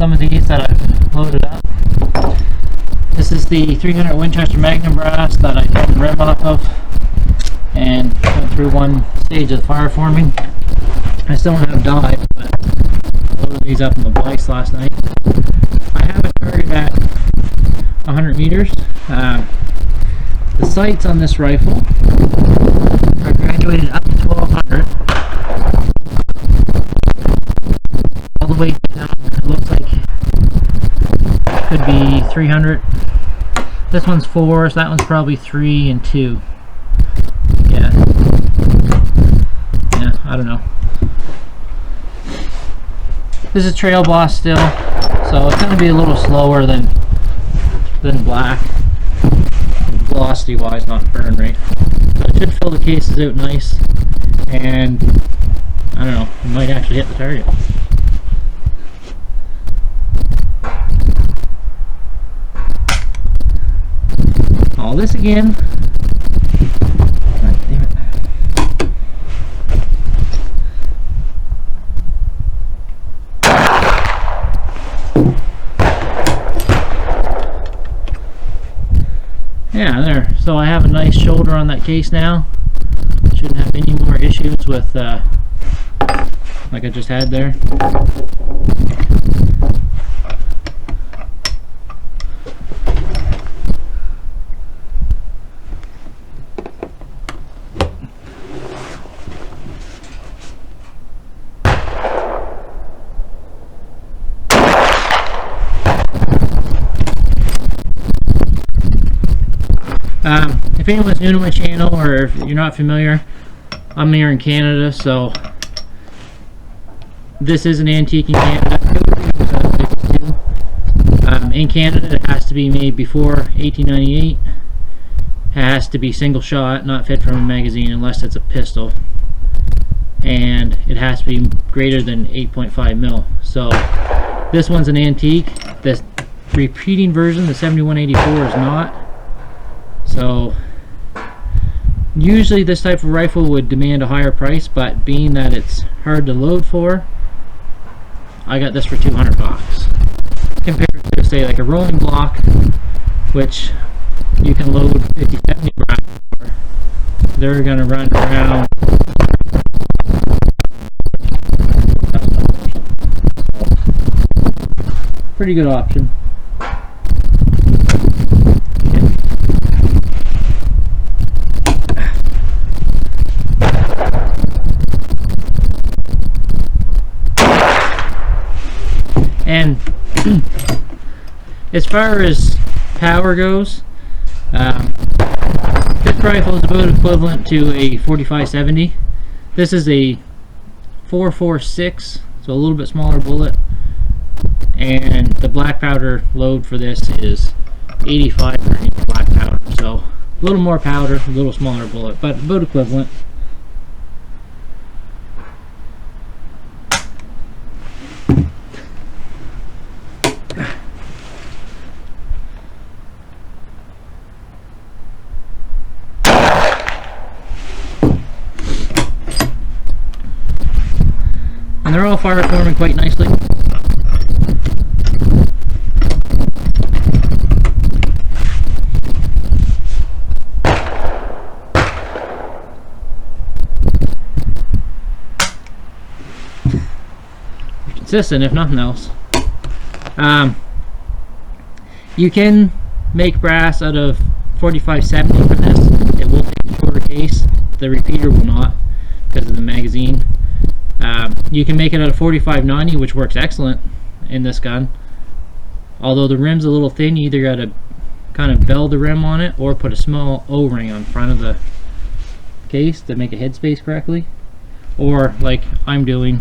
some of these that I've loaded up. This is the 300 Winchester Magnum brass that I turned the rim off of and went through one stage of fire forming. I still don't have dye, but I loaded these up in the bikes last night. I have it targeted at 100 meters. The sights on this rifle are graduated up to 1200. All the way down, it looks like it could be 300. This one's 4, so that one's probably 3 and 2. Yeah, I don't know. This is Trail Boss still, so it's going to be a little slower than black, velocity wise, not burn rate. So it should fill the cases out nice, and I don't know, it might actually hit the target. All this again. God damn it. Yeah, there. So I have a nice shoulder on that case now. Shouldn't have any more issues with like I just had there. If anyone's new to my channel, or if you're not familiar, I'm here in Canada, so this is an antique in Canada. In Canada, it has to be made before 1898. It has to be single shot, not fed from a magazine unless it's a pistol, and it has to be greater than 8.5 mil. So this one's an antique. The repeating version, the 7184, is not. So usually this type of rifle would demand a higher price, but being that it's hard to load for, I got this for 200 bucks. Compared to, say, like a rolling block, which you can load 50-70 rounds for, they're going to run around. Pretty good option. And as far as power goes, this rifle is about equivalent to a 45-70. This is a 4.46, so a little bit smaller bullet, and the black powder load for this is 85 grains black powder, so a little more powder, a little smaller bullet, but about equivalent. And they're all fire forming quite nicely. Consistent, if nothing else. You can make brass out of 45-70 for this. It will take a shorter case. The repeater will not, because of the magazine. You can make it out of 45-90, which works excellent in this gun. Although the rim's a little thin, you either got to kind of bell the rim on it or put a small O-ring on front of the case to make a headspace correctly. Or, like I'm doing,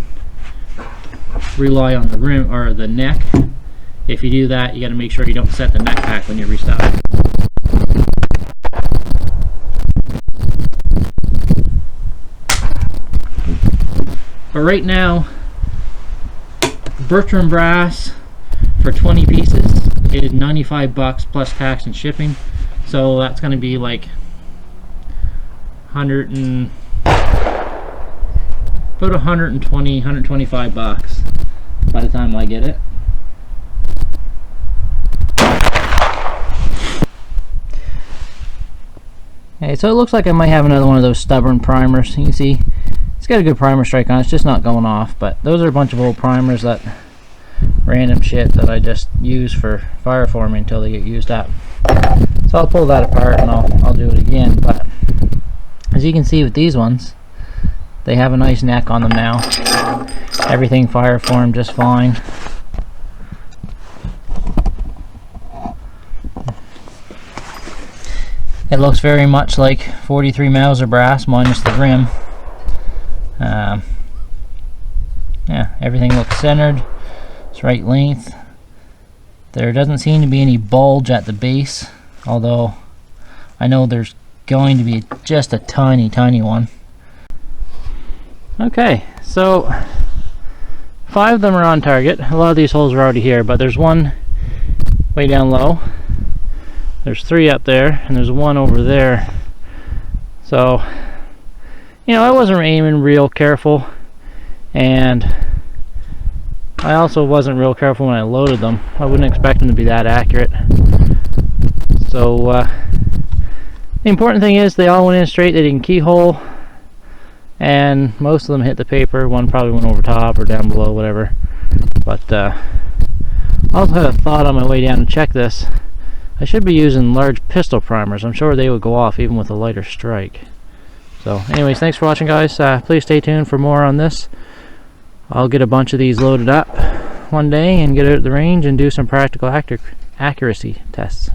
rely on the rim or the neck. If you do that, you got to make sure you don't set the neck back when you restock. But right now, Bertram brass for 20 pieces is 95 bucks plus tax and shipping. So that's going to be like about 120, 125 bucks by the time I get it. Okay, so it looks like I might have another one of those stubborn primers. You can see it's got a good primer strike on it. It's just not going off. But those are a bunch of old primers, that random shit that I just use for fireforming until they get used up. So I'll pull that apart and I'll do it again. But as you can see with these ones, they have a nice neck on them now. Everything fireformed just fine. It looks very much like 43 Mauser brass minus the rim. Yeah, everything looks centered. It's right length. There doesn't seem to be any bulge at the base, although I know there's going to be just a tiny one. Okay, so 5 of them are on target. A lot of these holes are already here, but there's one way down low. There's 3 up there, and there's 1 over there. So, you know, I wasn't aiming real careful, and I also wasn't real careful when I loaded them. I wouldn't expect them to be that accurate. So, the important thing is they all went in straight. They didn't keyhole, and most of them hit the paper. One probably went over top or down below, whatever. But I also had a thought on my way down to check this. I should be using large pistol primers. I'm sure they would go off even with a lighter strike. So anyways, thanks for watching, guys. Please stay tuned for more on this. I'll get a bunch of these loaded up one day and get out at the range and do some practical accuracy tests.